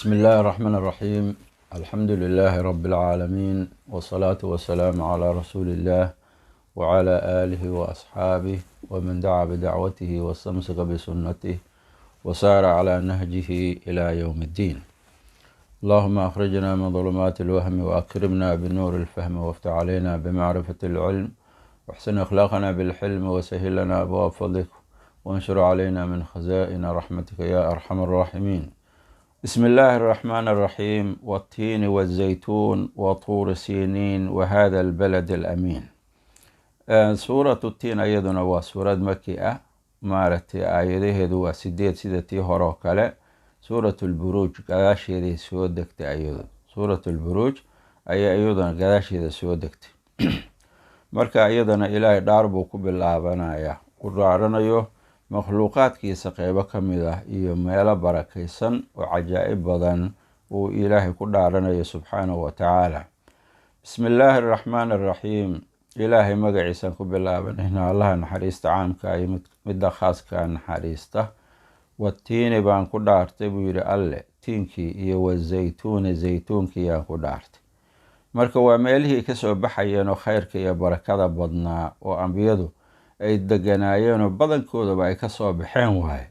بسم الله الرحمن الرحيم. الحمد لله رب العالمين، والصلاة والسلام على رسول الله وعلى آله وأصحابه ومن دعا بدعوته واستمسك بسنته وسار على نهجه إلى يوم الدين. اللهم أخرجنا من ظلمات الوهم وأكرمنا بنور الفهم وافتح علينا بمعرفة العلم واحسن أخلاقنا بالحلم وسهل لنا أبواب فضلك وانشر علينا من خزائن رحمتك يا أرحم الراحمين. بسم الله الرحمن الرحيم. والتين والزيتون وطور سينين وهذا البلد الأمين. سورة التين أيضنا وسورة مكية مارتي آياته دو سيدتي هروكالة. سورة البروج قداشيدي سودكت أيضا. سورة البروج أيضا قداشيدي سودكت marka iyadana ilaahay dhaar buu ku bilaabanaya ku dhaaranayo makhluuqaadkiisa qaybo ka mid ah iyo meelo barakaysan oo cajaa'ib badan uu ilaahay ku dhaaranayo subxaanahu wa tacaala. bismillaahi araxmaani araxiim. ilaahay magaciisan ku bilaabanayna allaha naxariista caamka iyo midda khaaska naxariista. watiini baan ku dhaartay buu yidhi alle, tiinkii iyo wazaytuuni zaytuunkii yaan ku dhaartay. marka waa meelihii kasoo baxayeen oo khayrka iyo barakada badnaa oo ambiyadu ay deganaayeenoo badankoodaba ay kasoo baxeen waaye.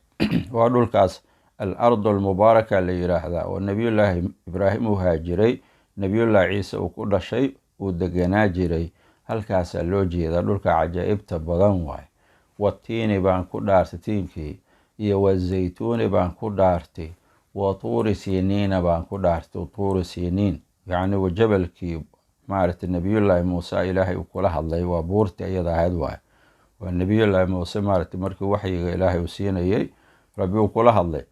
waa dhulkaas al ardu almubaaraka la yidhaahdaa oo nebiyullaahi ibraahim uu haajiray, nebiyullaahi ciise uu ku dhashay, uu deganaa jiray. halkaasaa loo jeedaa dhulka cajaa'ibta badan waaye. watiini baan ku dhaartay tiinkii, iyo wazaytuuni baan ku dhaartay, wa tuuri siniina baan ku dhaartay. tuuri siniin yacni wa jabalkii maaragtay nebiyullaahi muuse ilaahay uu kula hadlay, waa buurtii iyada ahayd waaye. waa nebiyullaahi muuse maaragtay markii waxyiga ilaahay uu siinayay rabbi uu kula hadlay.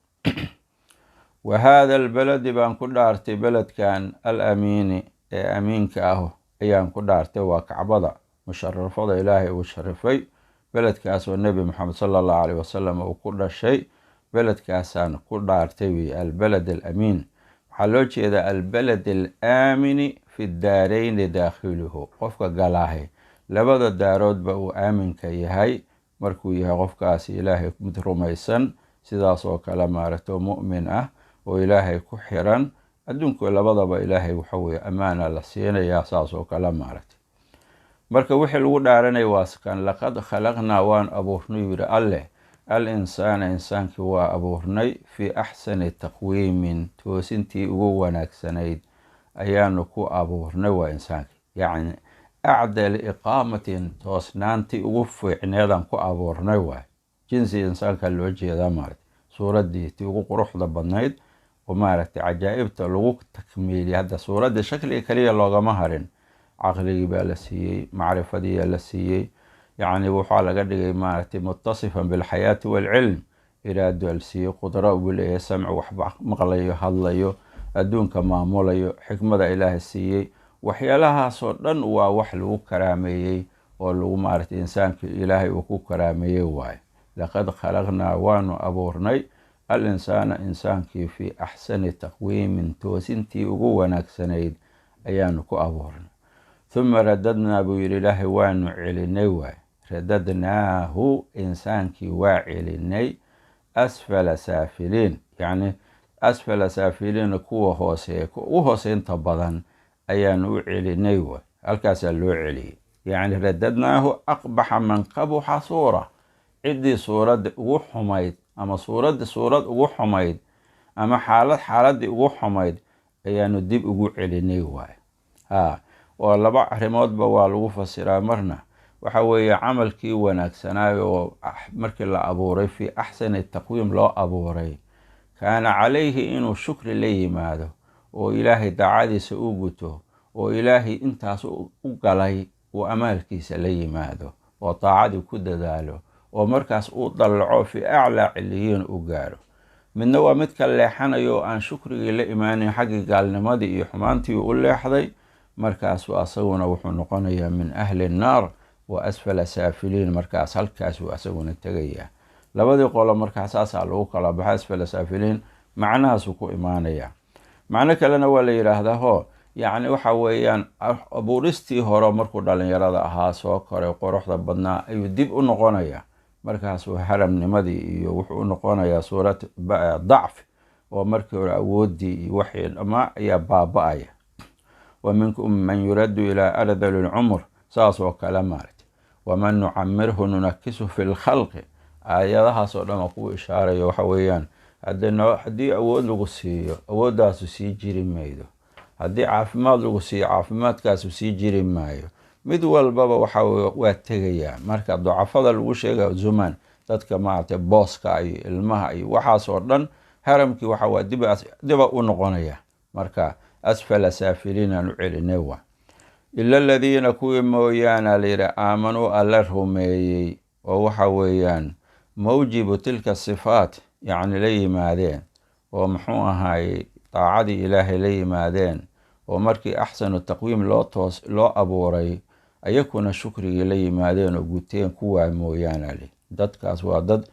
wa haada albaladi baan ku dhaartay, beledkan al amiini ee amiinka ah ayaan ku dhaartay. waa kacbada musharafada ilaahay uu sharifay, beledkaas oo nebi moxamed sala allahu caleyhi wasalam uu ku dhashay. beledkaasaan ku dhaartay wey albalad alamiin. waxaa loo jeedaa albalad alaamini fi daarayni daakhiluhu. qofka galaahay labada daaroodba uu aaminka yahay markuu yahay qofkaasi ilaahay mid rumaysan, sidaas oo kale maaragto mu'min ah oo ilaahay ku xiran. adduunku labadaba ilaahay waxaweye ammaana la siinayaa, saas oo kale maaragtay. marka wixii lagu dhaaranay waaskan laqad khalaqnaa waan abuurnay yidhi alleh al insaana insaankii waa abuurnay fii axsani taqwiimin, toosintii ugu wanaagsanayd ayaanu ku abuurnay. waa insaankii yacni acdal iqaamatin, toosnaantii ugu fiicneedaan ku abuurnay waay. jinsi insaanka loo jeedaa maaragtay. suuraddii tii ugu quruxda badnayd oo maaragtay cajaa'ibta lagu takmiiliyay. hadda suuraddii shakliga kaliya loogama harin, caqligii baa la siiyey, macrifadiiyaa la siiyey, yacni waxaa laga dhigay maaragtay mutasifan bilxayaati waalcilm. iraado al siiyey, qudra buu leeyahay, samcu waxba maqlayo, hadlayo, adduunka maamulayo, xikmada ilaahay siiyey. waxyaalahaasoo dhan waa wax lagu karaameeyey oo lagu maaragtay insaankii ilaahay uu ku karaameeyey waaye. laqad khalaqnaa waanu abuurnay al insaana insaankii fii axsani taqwiimin, toosintii ugu wanaagsanayd ayaanu ku abuurnay. huma radadnaa buu yidhi ilaahay waanu celinay waaye. radadnaahu insaankii waa celinay asfala saafiliin, yacni asfala saafiliina kuwa hooseeya ugu hooseynta badan ayaanu u celinay waay. halkaasaa loo celiyey. yacni radadnaahu aqbaxa man qabuxa suura, ciddii suuradda ugu xumayd ama suurad ugu xumayd ama xaaladdii ugu xumayd ayaanu dib ugu celinay waay. oo laba arrimoodba waa lagu fasiraa. marna waxa weeye camalkii wanaagsanaayo oo markii la abuuray fii axsani taqwiim loo abuuray, kaana calayhi inuu shukri la yimaado oo ilaahay daacadiisa u guto oo ilaahay intaas u galay uu amaalkiisa la yimaado oo daacadii ku dadaalo oo markaas uu dallaco fii aclaa ciliyiin u gaaro. midna waa midka leexanayo oo aan shukrigii la imaanin, xaggii gaalnimadii iyo xumaantii u leexday. markaasu asaguna wuxuu noqonayaa min ahli nnaar wa asfala saafiliin. markaas halkaasuu asaguna tegayaa. labadii qolo markaas saasaa lagu kala baxa, asfala saafiliin macnahaasuu ku imaanayaa. macno kalena waa la yidhaahdaa ho yacni waxa weeyaan abuuristii hore markuu dhalinyarada ahaa soo koray quruxda badnaa ayuu dib u noqonayaa. markaasuu haramnimadii iyo wuxuu u noqonayaa suurad dacfi oo markii hore awoodii iyo waxii dhammaa ayaa baaba-aya. wa minkum man yuraddu ilaa ardali lcumr, saas oo kale maaragtay. waman nucamirhu nunakisu fi lkhalqi, aayadahaas oo dhan oo kugu ishaarayo waxa weeyaan haddii awood lagu siiyo awooddaasu sii jiri maydo, haddii caafimaad lagu siiyo caafimaadkaasu sii jiri maayo, mid walbaba waxa waa tegayaa. marka ducafada lagu sheegayo zuman, dadka maaragtay booska iyo ilmaha iyo waxaas oo dhan haramkii waxa waa diba u noqonaya. marka asfala saafiliin aan u celinay wa ila aladiina kuwii mooyaana layidhi aamanuu alla rumeeyey oo waxa weeyaan mawjibu tilka sifaat yacni la yimaadeen oo muxuu ahaayey daacadii ilaahay la yimaadeen oo markii axsanu taqwiim loo abuuray ayakuna shukrigii la yimaadeen oo guteen kuwaa mooyaana li. dadkaas waa dad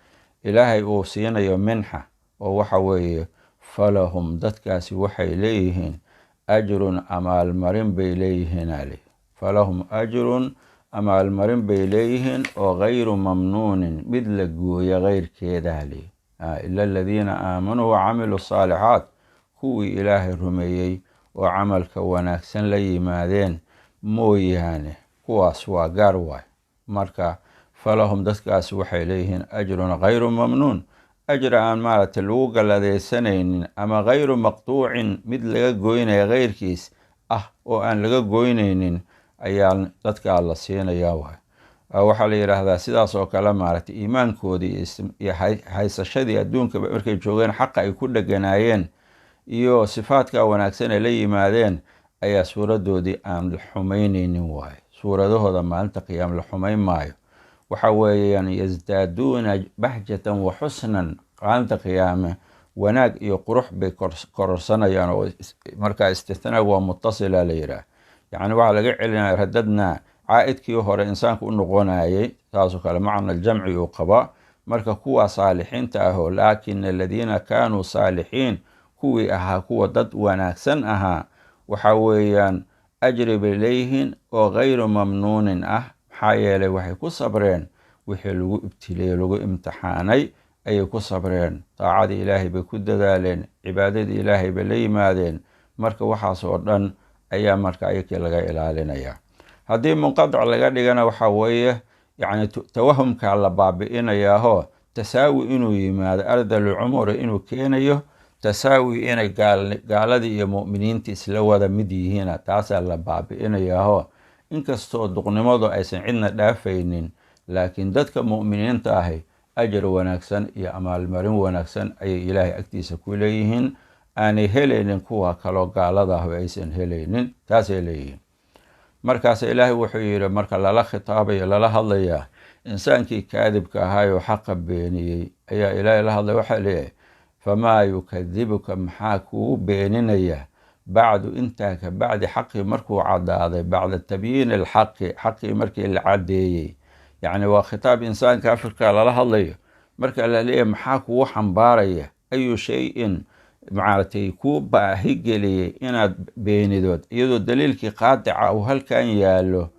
ilaahay uu siinayo minxa oo waxa weeye falahum dadkaasi waxay leeyihiin ajrun amaalmarin bay leeyihiin ali. falahum ajrun amaalmarin bay leeyihiin oo gayru mamnuunin mid la gooya keyrkeeda li. ila aladiina aamanuu wacamiluu saalixaat, kuwii ilaahay rumeeyey oo camalka wanaagsan la yimaadeen mooyaane, kuwaas waa gaar waay. marka falahum dadkaasi waxay leeyihiin ajrun gayru mamnuun, ajri aan maaragtay lagu galladaysanaynin ama gayru maqtuucin mid laga goynaya keyrkiis oo aan laga goynaynin ayaa dadkaa la siinayaa waay. waxaa la yidhaahdaa sidaas oo kale maaragtay iimaankoodii iyo haysashadii adduunka markay joogeen xaqa ay ku dheganaayeen iyo sifaadka wanaagsan ay la yimaadeen ayaa suuradoodii aan la xumaynaynin waaye. suuradahooda maalinta qiyaam la xumayn maayo. waxa weeyaan yasdaaduuna bahjatan wa xusnan, maalinta qiyaame wanaag iyo qurux bay kororsanayaan. oo markaa istithnaa waa mutasila la yidhaah, yacni waxaa laga celinaya radadnaa caa'idkii hore insaanka u noqonayay, saasoo kale macna aljamci uu qabaa. marka kuwa saalixiinta ahoo laakin aladiina kaanuu saalixiin, kuwii ahaa kuwa dad wanaagsan ahaa, waxa weeyaan ajri bay leeyihiin oo gayru mamnuunin maxaa yeelay waxay ku sabreen wixii lagu ibtileeyey lagu imtixaanay ayay ku sabreen. daacadii ilaahay bay ku dadaaleen, cibaadadii ilaahay bay la yimaadeen. marka waxaas oo dhan ayaa marka ayakii laga ilaalinaya. haddii munqadic laga dhigana waxa weeye yacni tawahumkaa la baabi'inayaahoo tasaawi inuu yimaado, ardalulcumuri inuu keenayo tasaawi inay gaaladii iyo mu'miniinta isla wada mid yihiina, taasaa la baabi'inayaahoo inkastoo duqnimadu aysan cidna dhaafaynin, laakiin dadka mu'miniinta ahi ajar wanaagsan iyo amaalmarin wanaagsan ayay ilaahay agtiisa ku leeyihiin, aanay helaynin kuwa kaloo gaalada ah aysan helaynin, taasay leeyihiin. markaas ilaahay wuxuu yidhi marka lala khitaabayo lala hadlayaa insaankii kaadibka ahaayoo xaqa beeniyey ayaa ilaahay la hadlay. waxaa leeyahay famaa yukadibuka, maxaa kugu beeninaya bacdu intaa ka bacdi xaqii markuu caddaaday, bacda tabyiini alxaqi, xaqii markii la caddeeyey. yacni waa khitaab insaanka afrika lala hadlayo. marka la leeyahay maxaa kugu xambaaraya, ayu shay-in maaragtay kuu baahi geliyey inaad beenidood iyadoo daliilkii qaadica uu halkan yaallo.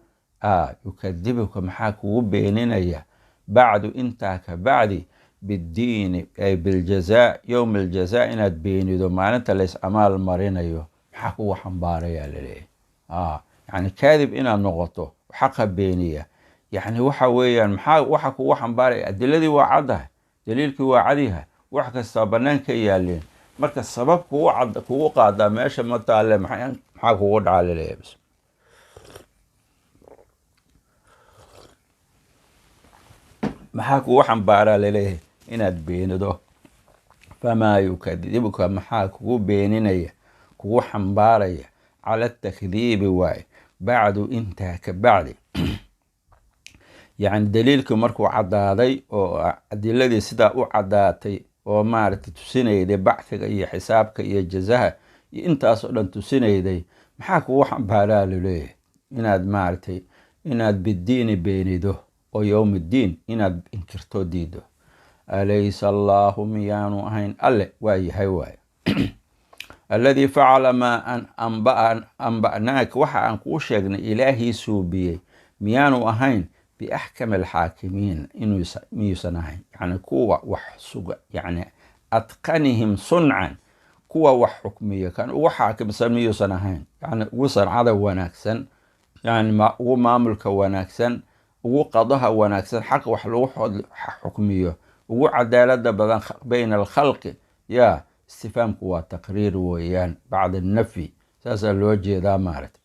yukadibuka maxaa kugu beeninaya bacdu intaa ka bacdi biddiini ay biljazaa, yowm aljazaa inaad beenido maalinta lays amaal marinayo, maxaa kugu xambaarayaa laleeyahay. yacni kaadib inaad noqoto xaqa beeniya, yacni waxa weeyaan maxaa waxa kugu xambaaraya? adiladii waa caddahay, daliilkii waa cadyahay, wax kastaa bannaanka yaaleen. marka sabab kugu qaadaa meesha ma taalle, maxaa kugu dhacaa laleeyahay. bs maxaa kugu xambaaraa laleeyahay inaad beenido. famaa yukadibuka, maxaa kugu beeninaya kugu xambaaraya cala takdiibi waaye bacdu intaa ka bacdi. yacni daliilkii markuu caddaaday oo adiladii sidaa u caddaatay oo maaragtay tusinayday bacfiga iyo xisaabka iyo jazaha iyo intaasoo dhan tusinayday, maxaa kugu xambaaraa laleeyahay inaad maaragtay inaad biddiini beenido oo yowm iddiin inaad inkirto diido. alaysa allaahu miyaanu ahayn alle waa yahay waaye alladii facala maa anba'naaka, waxa aan kuu sheegnay ilaahii suubiyey miyaanu ahayn biaxkami alxaakimiin, miyuusan ahayn yacni kuwa wax suga, yacni atqanihim suncan, kuwa wax xukmiya kan ugu xaakimsan miyuusan ahayn, yani ugu sancada wanaagsan, yani ugu maamulka wanaagsan, ugu qadaha wanaagsan, xaq wax lagu xukmiyo, ugu cadaalada badan bayna alkhalqi. ya istifaamku waa taqriir weeyaan bacda nafyi, saasaa loo jeedaa maarata.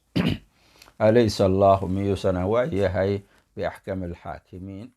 alaysa allahu miyuusan waa yahay biaxkami alxaakimiin.